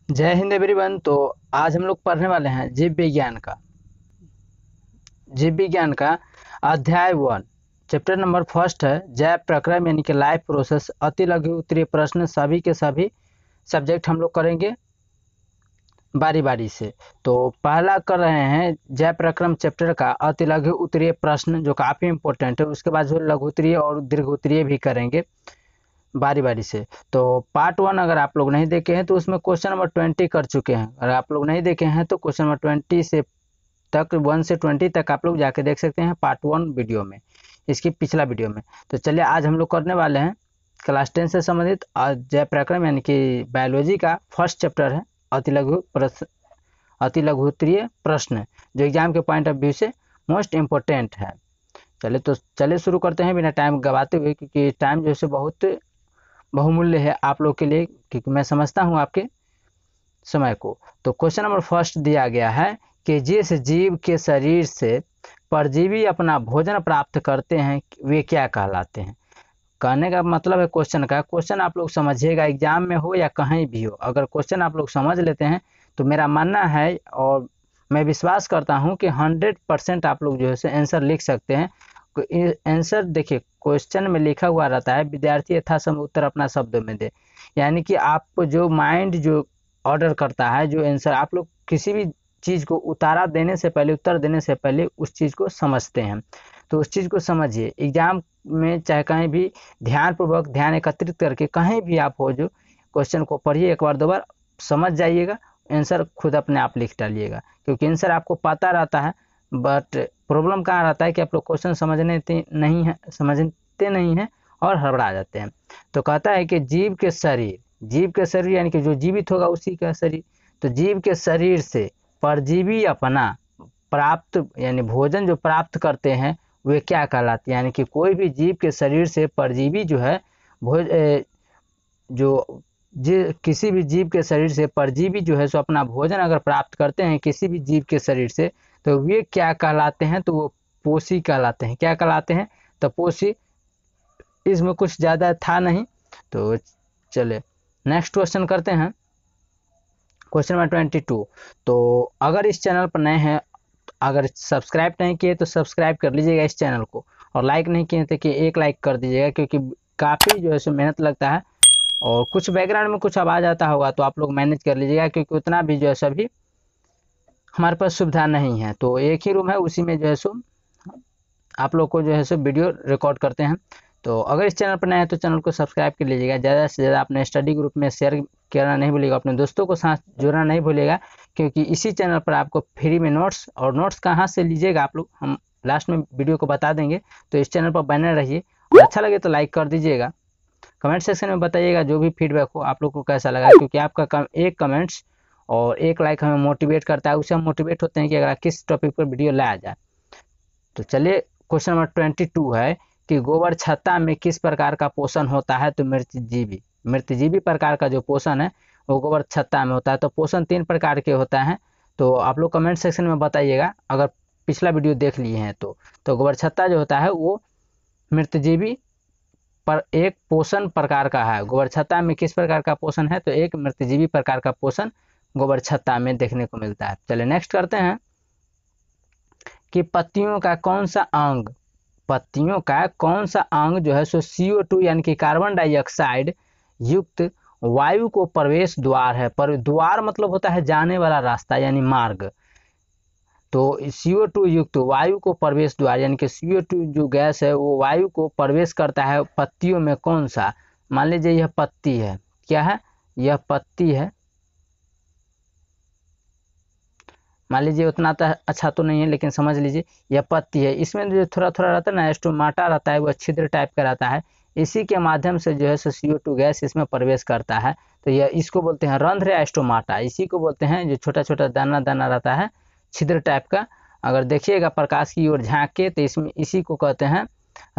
जय हिंद एवरीवन। तो आज हम लोग पढ़ने वाले हैं जीव विज्ञान का अध्याय 1। चैप्टर नंबर फर्स्ट है जैव प्रक्रम यानी कि लाइफ प्रोसेस। अति लघु उत्तरीय प्रश्न सभी के सभी सब्जेक्ट हम लोग करेंगे बारी बारी से। तो पहला कर रहे हैं जैव प्रक्रम चैप्टर का अति लघु उत्तरीय प्रश्न, जो काफ़ी इंपॉर्टेंट है। उसके बाद जो लघु उत्तरीय और दीर्घ उत्तरीय भी करेंगे बारी बारी से। तो पार्ट 1 अगर आप लोग नहीं देखे हैं तो उसमें क्वेश्चन नंबर 20 कर चुके हैं। अगर आप लोग नहीं देखे हैं तो क्वेश्चन नंबर 20 से तक 1 से 20 तक आप लोग जाके देख सकते हैं पार्ट 1 वीडियो में, इसकी पिछला वीडियो में। तो चलिए आज हम लोग करने वाले हैं क्लास 10 से संबंधित जैव प्रक्रम यानी कि बायोलॉजी का फर्स्ट चैप्टर है अति लघु उत्तरीय प्रश्न, जो एग्जाम के पॉइंट ऑफ व्यू से मोस्ट इम्पोर्टेंट है। चलिए शुरू करते हैं बिना टाइम गवाते हुए, क्योंकि टाइम जो है बहुत बहुमूल्य है आप लोग के लिए, क्योंकि मैं समझता हूँ आपके समय को। तो क्वेश्चन नंबर फर्स्ट दिया गया है कि जिस जीव के शरीर से परजीवी अपना भोजन प्राप्त करते हैं वे क्या कहलाते हैं। कहने का मतलब है क्वेश्चन आप लोग समझिएगा, एग्जाम में हो या कहीं भी हो। अगर क्वेश्चन आप लोग समझ लेते हैं तो मेरा मानना है और मैं विश्वास करता हूं कि 100% आप लोग जो है आंसर लिख सकते हैं। आंसर देखिए, क्वेश्चन में लिखा हुआ रहता है विद्यार्थी यथासंभव उत्तर अपना शब्दों में दे, यानी कि आपको जो माइंड जो ऑर्डर करता है, जो आंसर आप लोग किसी भी चीज़ को उतारा देने से पहले, उत्तर देने से पहले उस चीज़ को समझते हैं। तो उस चीज़ को समझिए, एग्जाम में चाहे कहीं भी ध्यानपूर्वक ध्यान एकत्रित करके कहीं भी आप हो जो क्वेश्चन को पढ़िए, एक बार दो बार समझ जाइएगा, आंसर खुद अपने आप लिख डालिएगा। क्योंकि आंसर आपको पता रहता है, बट प्रॉब्लम कहाँ रहता है कि आप लोग क्वेश्चन समझते नहीं हैं और हड़बड़ा जाते हैं। तो कहता है कि जीव के शरीर यानी कि जो जीवित होगा उसी का शरीर। तो जीव के शरीर से परजीवी अपना प्राप्त यानी भोजन जो प्राप्त करते हैं वे क्या कहलाते हैं। यानी कि कोई भी जीव के शरीर से परजीवी जो है जो किसी भी जीव के शरीर से परजीवी जो है सो अपना भोजन अगर प्राप्त करते हैं किसी भी जीव के शरीर से, तो वे क्या कहलाते हैं। तो वो पोषी कहलाते हैं। क्या कहलाते हैं? तो पोषी। इसमें कुछ ज़्यादा था नहीं। तो चले नेक्स्ट क्वेश्चन करते हैं, क्वेश्चन नंबर 22। तो अगर इस चैनल पर नए हैं, अगर सब्सक्राइब नहीं किए तो सब्सक्राइब कर लीजिएगा इस चैनल को, और लाइक नहीं किए तो कि एक लाइक कर दीजिएगा, क्योंकि काफ़ी जो है सो मेहनत लगता है और कुछ बैकग्राउंड में कुछ आवाज़ आता होगा तो आप लोग मैनेज कर लीजिएगा, क्योंकि उतना भी जो है सभी हमारे पास सुविधा नहीं है। तो एक ही रूम है, उसी में जो है सो आप लोग को जो है सो वीडियो रिकॉर्ड करते हैं। तो अगर इस चैनल पर नए हैं तो चैनल को सब्सक्राइब कर लीजिएगा। ज़्यादा से ज़्यादा अपने स्टडी ग्रुप में शेयर करना नहीं भूलिएगा, अपने दोस्तों को साथ जोड़ना नहीं भूलिएगा, क्योंकि इसी चैनल पर आपको फ्री में नोट्स कहाँ से लीजिएगा आप लोग हम लास्ट में वीडियो को बता देंगे। तो इस चैनल पर बने रहिए, और अच्छा लगे तो लाइक कर दीजिएगा। कमेंट सेक्शन में बताइएगा जो भी फीडबैक हो आप लोग को कैसा लगा, क्योंकि आपका एक कमेंट्स और एक लाइक हमें मोटिवेट करता है। उससे हम मोटिवेट होते हैं कि अगर किस टॉपिक पर वीडियो लाया जाए। तो चलिए क्वेश्चन नंबर 22 है कि गोबर छत्ता में किस प्रकार का पोषण होता है। तो मृतजीवी प्रकार का जो पोषण है वो गोबर छत्ता में होता है। तो पोषण 3 प्रकार के होता है। तो आप लोग कमेंट सेक्शन में बताइएगा अगर पिछला वीडियो देख लिए हैं तो गोबर छत्ता जो होता है वो मृतजीवी पर एक पोषण प्रकार का है। गोबर छत्ता में किस प्रकार का पोषण है? तो एक मृतजीवी प्रकार का पोषण गोबर छत्ता में देखने को मिलता है। चलिए नेक्स्ट करते हैं कि पत्तियों का कौन सा अंग जो है सो CO2 यानी कि कार्बन डाइऑक्साइड युक्त वायु को प्रवेश द्वार है। पर द्वार मतलब होता है जाने वाला रास्ता यानी मार्ग। तो CO2 युक्त वायु को प्रवेश द्वार यानी कि CO2 जो गैस है वो वायु को प्रवेश करता है पत्तियों में। कौन सा? मान लीजिए यह पत्ती है। क्या है? यह पत्ती है। मान लीजिए उतना तो अच्छा तो नहीं है, लेकिन समझ लीजिए यह पत्ती है। इसमें जो थोड़ा थोड़ा रहता है ना, स्टोमाटा रहता है, वो छिद्र टाइप का रहता है। इसी के माध्यम से जो है CO2 गैस इसमें प्रवेश करता है। तो यह इसको बोलते हैं रंध्र या स्टोमाटा। इसी को बोलते हैं जो छोटा छोटा दाना दाना रहता है छिद्र टाइप का। अगर देखिएगा प्रकाश की ओर झाँक के तो इसमें इसी को कहते हैं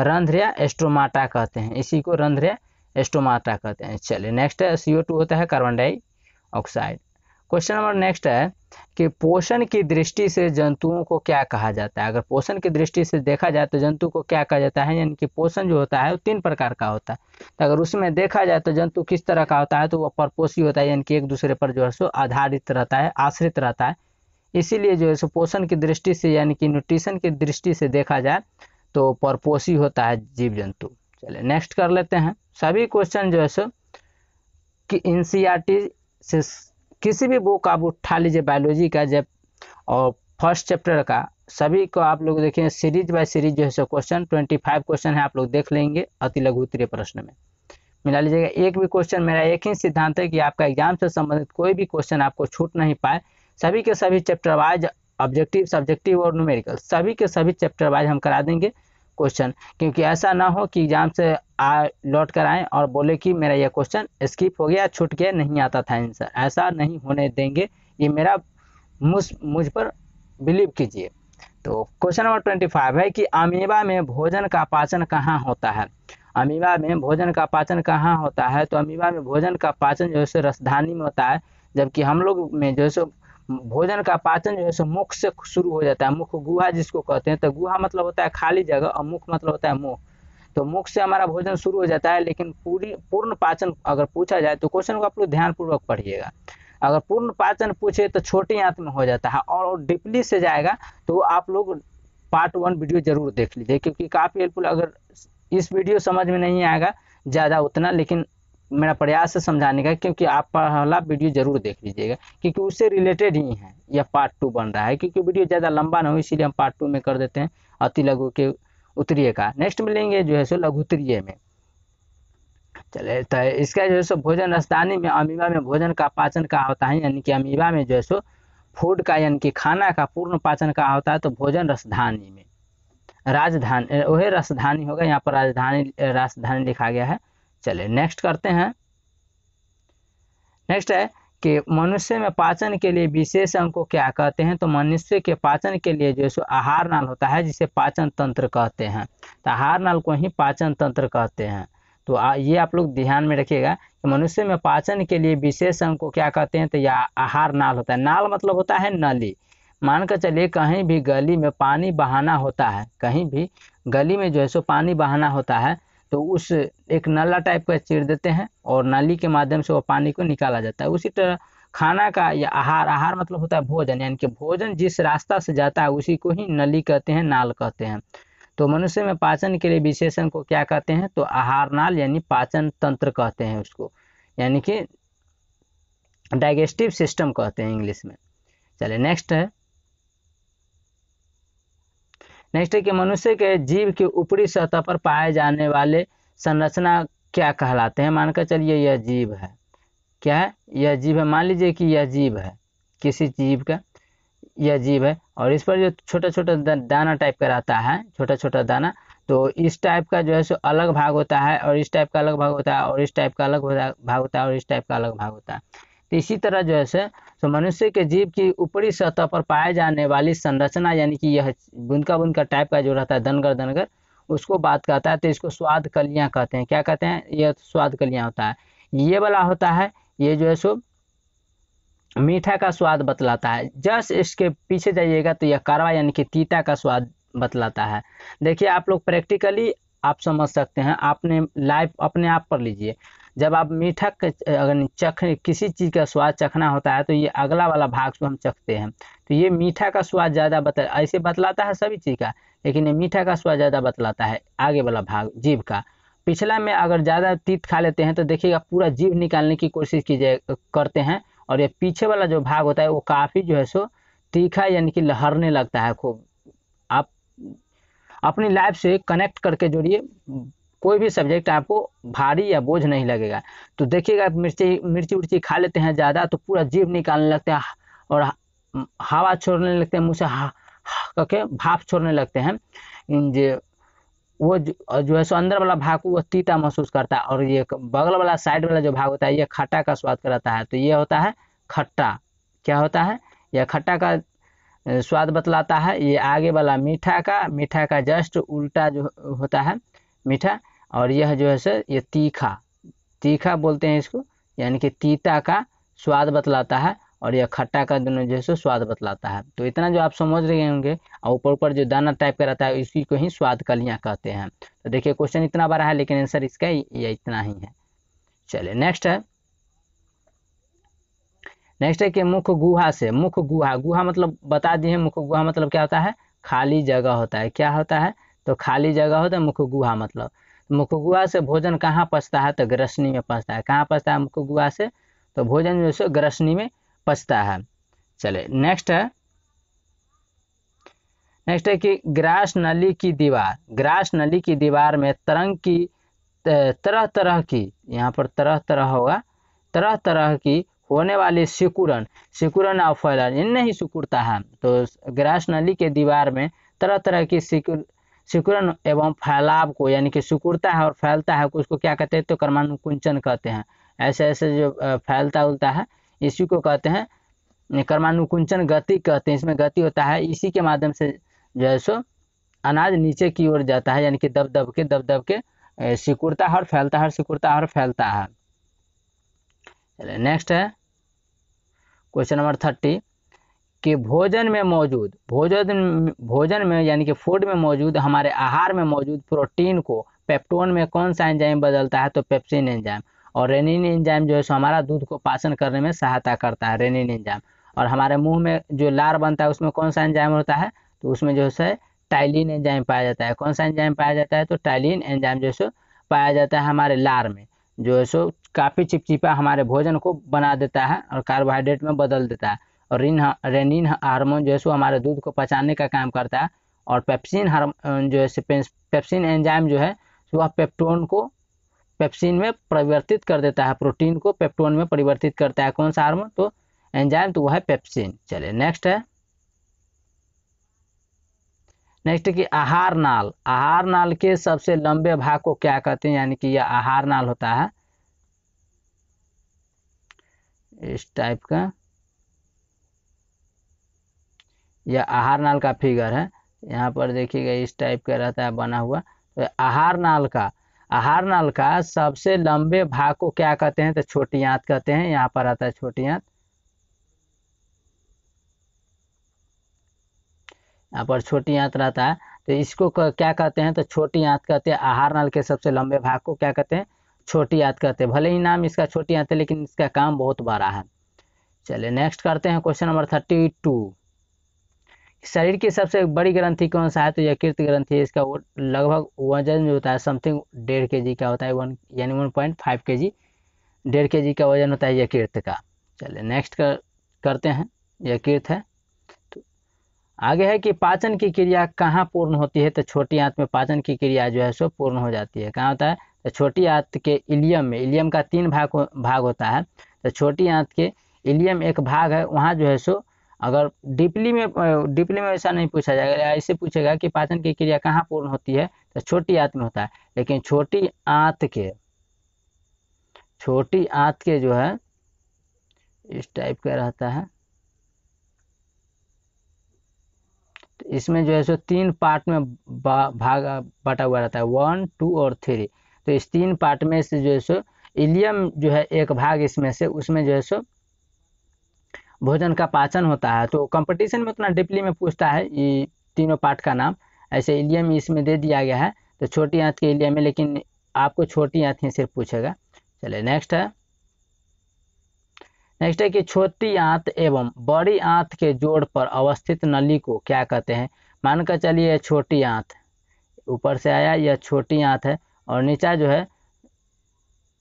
रंध्र या स्टोमाटा कहते हैं। इसी को रंध्र या स्टोमाटा कहते हैं। चलिए नेक्स्ट है CO2 होता है carbon dioxide. Question number next है कि पोषण की दृष्टि से जंतुओं को क्या कहा जाता है। अगर पोषण की दृष्टि से देखा जाए तो जंतु को क्या कहा जाता है, यानी कि पोषण जो होता है वो 3 प्रकार का होता है। तो अगर उसमें देखा जाए तो जंतु किस तरह का होता है, तो वो परपोषी होता है, यानी कि एक दूसरे पर जो है सो आधारित रहता है, आश्रित रहता है। इसीलिए जो है सो पोषण की दृष्टि से यानी कि न्यूट्रिशन की दृष्टि से देखा जाए तो परपोषी होता है जीव जंतु। चलिए नेक्स्ट कर लेते हैं। सभी क्वेश्चन जो है सो कि एनसीईआरटी से किसी भी बुक आप उठा लीजिए बायोलॉजी का, जब और फर्स्ट चैप्टर का सभी को आप लोग देखें, सीरीज बाय सीरीज जो है सो क्वेश्चन 25 क्वेश्चन है, आप लोग देख लेंगे अति लघु उत्तरीय प्रश्न में मिला लीजिएगा। एक भी क्वेश्चन, मेरा एक ही सिद्धांत है कि आपका एग्जाम से संबंधित कोई भी क्वेश्चन आपको छूट नहीं पाए। सभी के सभी चैप्टर वाइज ऑब्जेक्टिव, सब्जेक्टिव और न्यूमेरिकल सभी के सभी चैप्टर वाइज हम करा देंगे क्वेश्चन, क्योंकि ऐसा ना हो कि एग्जाम से लौट कर आएँ और बोले कि मेरा यह क्वेश्चन स्किप हो गया, छूट गया, नहीं आता था आंसर। ऐसा नहीं होने देंगे, ये मेरा मुझ पर बिलीव कीजिए। तो क्वेश्चन नंबर 25 है कि अमीबा में भोजन का पाचन कहाँ होता है। अमीबा में भोजन का पाचन कहाँ होता है, तो अमीबा में भोजन का पाचन जो है सो रसधानी में होता है, जबकि हम लोग में जो है सो भोजन का पाचन जो है सो मुख से शुरू हो जाता है। मुख गुहा जिसको कहते हैं, तो गुहा मतलब होता है खाली जगह और मुख मतलब होता है मुंह। तो मुख से हमारा भोजन शुरू हो जाता है, लेकिन पूर्ण पाचन अगर पूछा जाए तो क्वेश्चन को आप लोग ध्यानपूर्वक पढ़िएगा। अगर पूर्ण पाचन पूछे तो छोटी आंत में हो जाता है, और डीपली से जाएगा तो आप लोग पार्ट 1 वीडियो जरूर देख लीजिए, क्योंकि काफ़ी हेल्पफुल। अगर इस वीडियो समझ में नहीं आएगा ज़्यादा उतना, लेकिन मेरा प्रयास है समझाने का, क्योंकि आप पहला वीडियो जरूर देख लीजिएगा, क्योंकि उससे रिलेटेड ही है यह पार्ट 2 बन रहा है। क्योंकि वीडियो ज़्यादा लंबा ना हो इसीलिए हम पार्ट 2 में कर देते हैं अति लघु के उत्तरीय का। नेक्स्ट मिलेंगे जो है सो लघु उत्तरीय में। चले तो इसका जो है सो भोजन रसदानी में अमीबा में भोजन का पाचन का होता है, यानी कि अमीबा में जो है सो फूड का यानी कि खाना का पूर्ण पाचन का होता है, तो भोजन रसधानी में राजधानी वही रसधानी होगा, यहाँ पर राजधानी लिखा गया है। चलिए नेक्स्ट करते हैं। नेक्स्ट है कि मनुष्य में पाचन के लिए विशेष अंग को क्या कहते हैं, तो मनुष्य के पाचन के लिए जो है सो आहार नाल होता है, जिसे पाचन तंत्र कहते हैं। तो आहार नाल को ही पाचन तंत्र कहते हैं। तो ये आप लोग ध्यान में रखिएगा कि मनुष्य में पाचन के लिए विशेष अंग को क्या कहते हैं, तो यह आहार नाल होता है। नाल मतलब होता है नली। मान कर चलिए कहीं भी गली में पानी बहाना होता है, कहीं भी गली में जो है सो पानी बहाना होता है, तो उस एक नला टाइप का चीर देते हैं और नाली के माध्यम से वो पानी को निकाला जाता है। उसी तरह खाना का या आहार मतलब होता है भोजन, यानी कि भोजन जिस रास्ता से जाता है उसी को ही नली कहते हैं, नाल कहते हैं। तो मनुष्य में पाचन के लिए विशेषण को क्या कहते हैं, तो आहार नाल यानी पाचन तंत्र कहते हैं उसको, यानी कि डाइजेस्टिव सिस्टम कहते हैं इंग्लिश में। चलिए नेक्स्ट है कि मनुष्य के जीव के ऊपरी सतह पर पाए जाने वाले संरचना क्या कहलाते हैं। मानकर चलिए यह जीव है, क्या है, यह जीव है। मान लीजिए कि यह जीव है, किसी जीव का यह जीव है, और इस पर जो छोटा छोटा दाना टाइप का रहता है, छोटा छोटा दाना, तो इस टाइप का जो है सो अलग भाग होता है, और इस टाइप का अलग भाग होता है, और इस टाइप का अलग भाग होता है, और इस टाइप का अलग भाग होता है। तो इसी तरह जो है सो मनुष्य के जीव की ऊपरी सतह पर पाए जाने वाली संरचना, यानी कि यह बुनका बुनका टाइप का जो रहता है, दनगर उसको बात कहता है। तो इसको स्वाद कलियाँ कहते हैं। क्या कहते हैं, यह स्वाद कलियाँ होता है। ये वाला होता है, ये जो है सो मीठा का स्वाद बतलाता है। जस्ट इसके पीछे जाइएगा तो यह कड़वा यानी कि तीता का स्वाद बतलाता है। देखिए आप लोग प्रैक्टिकली आप समझ सकते हैं, आपने लाइव अपने आप पर लीजिए। जब आप मीठा अगर किसी चीज़ का स्वाद चखना होता है तो ये अगला वाला भाग को हम चखते हैं, तो ये मीठा का स्वाद ज़्यादा ऐसे बतलाता है सभी चीज़ का, लेकिन ये मीठा का स्वाद ज़्यादा बतलाता है आगे वाला भाग जीभ का। पिछला में अगर ज़्यादा तीत खा लेते हैं तो देखिएगा पूरा जीभ निकालने की कोशिश करते हैं, और ये पीछे वाला जो भाग होता है वो काफ़ी जो है सो तीखा यानी कि लहरने लगता है खूब। आप अपनी लाइफ से कनेक्ट करके जोड़िए, कोई भी सब्जेक्ट आपको भारी या बोझ नहीं लगेगा। तो देखिएगा मिर्ची उर्ची खा लेते हैं ज़्यादा तो पूरा जीभ निकालने लगते हैं और हवा छोड़ने लगते हैं, मुँह से हा करके भाप छोड़ने लगते हैं। वो जो है सो अंदर वाला भाग वो तीता महसूस करता है, और ये बगल वाला साइड वाला जो भाग होता है ये खट्टा का स्वाद कराता है। तो ये होता है खट्टा, क्या होता है, यह खट्टा का स्वाद बतलाता है। ये आगे वाला मीठा का जस्ट उल्टा जो होता है मीठा, और यह जो है सो ये तीखा बोलते हैं इसको, यानी कि तीता का स्वाद बतलाता है। और यह खट्टा का दोनों जो है सो स्वाद बतलाता है। तो इतना जो आप समझ रहे होंगे, और ऊपर ऊपर जो दाना टाइप का रहता है इसी को ही स्वाद कलियाँ कहते हैं। तो देखिए क्वेश्चन इतना बड़ा है लेकिन आंसर इसका ये इतना ही है। चलिए नेक्स्ट है कि मुख गुहा से, मुख गुहा, गुहा मतलब बता दिए, मुख गुहा मतलब क्या होता है, खाली जगह होता है। क्या होता है, तो खाली जगह होता है मुख गुहा मतलब। मुख गुहा से भोजन कहाँ पचता है, तो ग्रसनी में पचता है। कहाँ पचता है मुख गुहा से, तो भोजन जो है ग्रसनी में पचता है। चले नेक्स्ट है कि ग्रास नली की दीवार, ग्रास नली की दीवार में तरंग की तरह तरह की, यहाँ पर तरह तरह होगा, तरह तरह की होने वाली सिकुड़न, सिकुड़न और फैलन, इनमें ही सिकुड़ता है। तो ग्रास नली के दीवार में तरह तरह की सिकुड़न एवं फैलाव को, यानी कि सिकुड़ता है और फैलता है, उसको क्या कहते हैं, तो कर्मानुकुंचन कहते हैं। ऐसे ऐसे जो फैलता उलता है इसी को कहते हैं कर्मानुकुंचन गति कहते हैं। इसमें गति होता है, इसी के माध्यम से जो है सो अनाज नीचे की ओर जाता है, यानी कि दब दब के सिकुड़ता है और फैलता है, सिकुड़ता है और फैलता है। चलिए नेक्स्ट है क्वेश्चन नंबर 30 कि भोजन में मौजूद, भोजन में यानी कि फूड में मौजूद, हमारे आहार में मौजूद प्रोटीन को पेप्टोन में कौन सा एंजाइम बदलता है, तो पेप्सिन एंजाइम। और रेनिन एंजाइम जो है सो हमारा दूध को पाचन करने में सहायता करता है, रेनिन एंजाइम। और हमारे मुंह में जो लार बनता है उसमें कौन सा एंजाइम होता है, तो उसमें जो है टाइलिन एंजाइम पाया जाता है। कौन सा एंजाइम पाया जाता है, तो टाइलिन एंजाइम जो है सो पाया जाता है हमारे लार में, जो है सो काफ़ी चिपचिपा हमारे भोजन को बना देता है और कार्बोहाइड्रेट में बदल देता है। और रेनिन हार्मोन जो है सो हमारे दूध को पचाने का काम करता है। और पेप्सिन जो है पेप्सिन एंजाइम जो है वह पेप्टोन को पेप्सिन में परिवर्तित कर देता है, प्रोटीन को पेप्टोन में परिवर्तित करता है। कौन सा हार्मोन, तो एंजाइम, तो वह है पेप्सिन। चलिए नेक्स्ट है कि आहार नाल, आहार नाल के सबसे लंबे भाग को क्या कहते हैं, यानी कि यह आहार नाल होता है इस टाइप का, यह आहार नाल का फिगर है। यहाँ पर देखिएगा इस टाइप का रहता है बना हुआ। तो आहार नाल का सबसे लंबे भाग को क्या कहते हैं, तो छोटी आंत कहते हैं। यहाँ पर आता है छोटी आंत, यहाँ पर छोटी आंत रहता है। तो इसको क्या कहते हैं, तो छोटी आंत कहते हैं। आहार नाल के सबसे लंबे भाग को क्या कहते हैं, छोटी आंत कहते हैं। भले ही नाम इसका छोटी आंत है लेकिन इसका काम बहुत बड़ा है। चलिए नेक्स्ट करते हैं क्वेश्चन नंबर 32। शरीर की सबसे बड़ी ग्रंथि कौन सा है, तो यकृत ग्रंथि है। इसका लगभग वजन जो होता है समथिंग 1.5 kg का होता है, 1 यानी 1.5 kg, 1.5 kg का वजन होता है यकृत का। चलिए नेक्स्ट करते हैं, यकृत है। तो आगे है कि पाचन की क्रिया कहाँ पूर्ण होती है, तो छोटी आंत में पाचन की क्रिया जो है सो पूर्ण हो जाती है। कहाँ होता है, तो छोटी आंत के इलियम में, इलियम का 3 भाग होता है। तो छोटी आंत के इलियम एक भाग है, वहाँ जो है सो अगर डीपली में ऐसा नहीं पूछा जाएगा, ऐसे पूछेगा कि पाचन की क्रिया कहाँ पूर्ण होती है, तो छोटी आंत में होता है। लेकिन छोटी आंत के जो है इस टाइप का रहता है। तो इसमें जो है सो 3 पार्ट में भाग बटा हुआ रहता है, 1, 2 और 3। तो इस 3 पार्ट में से जो है सो इलियम जो है एक भाग इसमें से, उसमें जो है सो भोजन का पाचन होता है। तो कंपटीशन में उतना डीपली में पूछता है ये तीनों पार्ट का नाम, ऐसे इलियम इसमें दे दिया गया है। तो छोटी आंत के इलियम में, लेकिन आपको छोटी आंत ही सिर्फ पूछेगा। चलिए नेक्स्ट है कि छोटी आंत एवं बड़ी आंत के जोड़ पर अवस्थित नली को क्या कहते हैं। मान कर चलिए छोटी आंत ऊपर से आया, यह छोटी आंत है, और नीचा जो है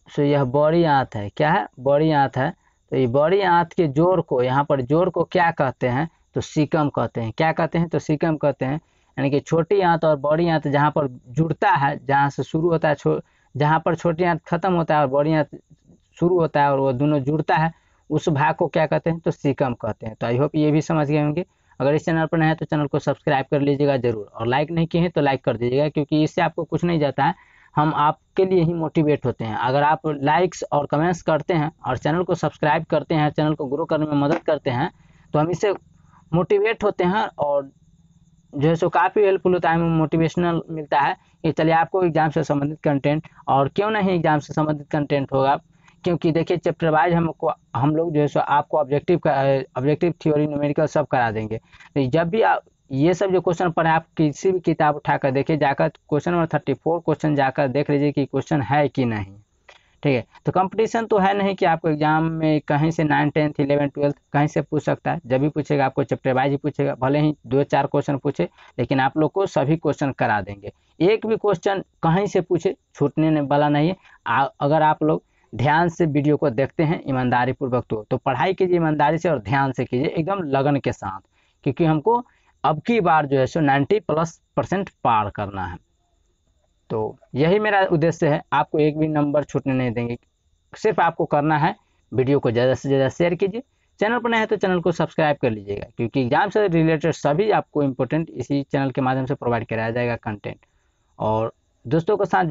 सो यह बड़ी आंत है। क्या है, बड़ी आंत है। तो ये बड़ी आंत के जोड़ को, यहाँ पर जोड़ को क्या कहते हैं, तो सीकम कहते हैं। क्या कहते हैं, तो सीकम कहते हैं। यानी कि छोटी आंत और बड़ी आंत जहाँ पर जुड़ता है, जहाँ से शुरू होता है, जहाँ पर छोटी आंत खत्म होता है और बड़ी आंत शुरू होता है और वो दोनों जुड़ता है, उस भाग को क्या कहते हैं, तो सीकम कहते हैं। तो आई होप ये भी समझ गए होंगे। अगर इस चैनल पर नए हैं तो चैनल को सब्सक्राइब कर लीजिएगा जरूर, और लाइक नहीं किए हैं तो लाइक कर दीजिएगा, क्योंकि इससे आपको कुछ नहीं जाता है, हम आपके लिए ही मोटिवेट होते हैं। अगर आप लाइक्स और कमेंट्स करते हैं और चैनल को सब्सक्राइब करते हैं, चैनल को ग्रो करने में मदद करते हैं, तो हम इससे मोटिवेट होते हैं और जो है सो काफ़ी हेल्पफुल होता है, हमें मोटिवेशनल मिलता है कि चलिए आपको एग्जाम से संबंधित कंटेंट, और क्यों नहीं एग्जाम से संबंधित कंटेंट होगा, क्योंकि देखिए चैप्टर वाइज हम लोग जो है सो आपको ऑब्जेक्टिव थ्योरी न्यूमेरिकल सब करा देंगे। तो जब भी आप ये सब जो क्वेश्चन पढ़े आप किसी भी किताब उठाकर देखिए, जाकर क्वेश्चन नंबर 34 क्वेश्चन जाकर देख लीजिए कि क्वेश्चन है कि नहीं। ठीक है, तो कंपटीशन तो है नहीं कि आपको एग्जाम में कहीं से 9, 10, 11, 12 कहीं से पूछ सकता है। जब भी पूछेगा आपको चैप्टर वाइज ही पूछेगा, भले ही 2-4 क्वेश्चन पूछे, लेकिन आप लोग को सभी क्वेश्चन करा देंगे। एक भी क्वेश्चन कहीं से पूछे छूटने वाला नहीं है। अगर आप लोग ध्यान से वीडियो को देखते हैं ईमानदारी पूर्वक, तो पढ़ाई कीजिए ईमानदारी से और ध्यान से कीजिए एकदम लगन के साथ, क्योंकि हमको अब की बार जो है सो 90+% पार करना है। तो यही मेरा उद्देश्य है, आपको एक भी नंबर छूटने नहीं देंगे। सिर्फ आपको करना है वीडियो को ज़्यादा से ज़्यादा शेयर कीजिए। चैनल पर नए हैं तो चैनल को सब्सक्राइब कर लीजिएगा, क्योंकि एग्जाम से रिलेटेड सभी आपको इम्पोर्टेंट इसी चैनल के माध्यम से प्रोवाइड कराया जाएगा कंटेंट। और दोस्तों के साथ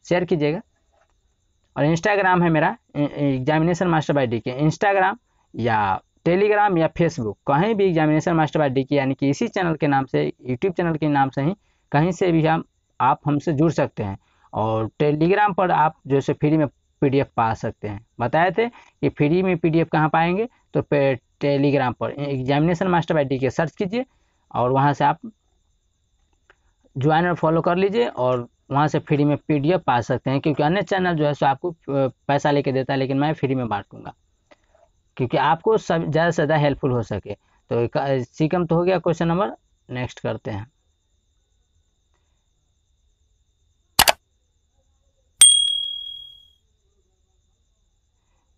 शेयर कीजिएगा। और इंस्टाग्राम है मेरा examination master by DK, Instagram या टेलीग्राम या फेसबुक, कहीं भी एग्जामिनेशन मास्टर बाय डीके यानी कि इसी चैनल के नाम से, यूट्यूब चैनल के नाम से ही कहीं से भी आप हमसे जुड़ सकते हैं। और टेलीग्राम पर आप जैसे फ्री में पीडीएफ पा सकते हैं। बताए थे कि फ्री में पीडीएफ कहाँ पाएंगे, तो टेलीग्राम पर examination master by DK search कीजिए और वहाँ से आप ज्वाइन और फॉलो कर लीजिए और वहाँ से फ्री में पीडीएफ पा सकते हैं। क्योंकि अन्य चैनल जो है सो आपको पैसा लेके देता है, लेकिन मैं फ्री में बांटूंगा क्योंकि आपको सब ज़्यादा से ज़्यादा हेल्पफुल हो सके। तो सीकम तो हो गया क्वेश्चन नंबर, नेक्स्ट करते हैं।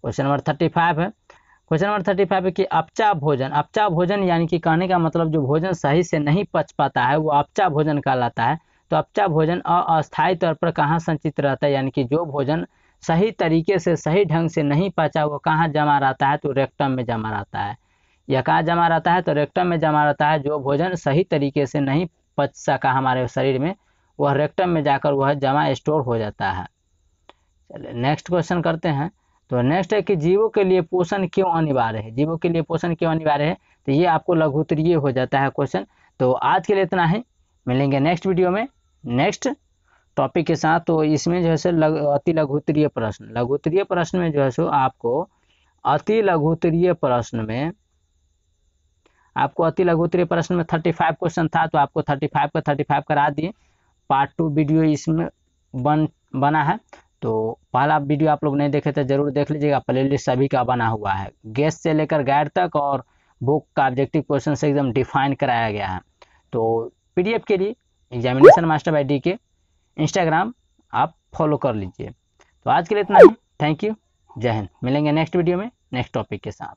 क्वेश्चन नंबर 35 है। क्वेश्चन नंबर 35 है कि अपचा भोजन यानी कि कहने का मतलब जो भोजन सही से नहीं पच पाता है वो अपचा भोजन कहलाता है। तो अपचा भोजन अस्थायी तौर पर कहाँ संचित रहता है, यानी कि जो भोजन सही तरीके से सही ढंग से नहीं पचा वो कहाँ जमा रहता है, तो रेक्टम में जमा रहता है। या कहाँ जमा रहता है, तो रेक्टम में जमा रहता है। जो भोजन सही तरीके से नहीं पच सका हमारे शरीर में, वह रेक्टम में जाकर वह जमा स्टोर हो जाता है। चलिए नेक्स्ट क्वेश्चन करते हैं। तो नेक्स्ट है कि जीवों के लिए पोषण क्यों अनिवार्य है, जीवों के लिए पोषण क्यों अनिवार्य है। तो ये आपको लघुत्तरीय हो जाता है क्वेश्चन। तो आज के लिए इतना ही, मिलेंगे नेक्स्ट वीडियो में नेक्स्ट टॉपिक के साथ। तो इसमें जो है सो अति लघुत्तरीय प्रश्न में जो है सो आपको अति लघुत्तरीय प्रश्न में 35 क्वेश्चन था, तो आपको 35 का 35 करा दिए। पार्ट 2 वीडियो इसमें बना है। तो पहला वीडियो आप लोग नहीं देखे तो जरूर देख लीजिएगा, प्लेलिस्ट सभी का बना हुआ है, गेस्ट से लेकर गाइड तक और बुक का ऑब्जेक्टिव क्वेश्चन से एकदम डिफाइन कराया गया है। तो पीडीएफ के लिए examination master by DK Instagram आप फॉलो कर लीजिए। तो आज के लिए इतना ही, थैंक यू, जय हिंद। मिलेंगे नेक्स्ट वीडियो में नेक्स्ट टॉपिक के साथ।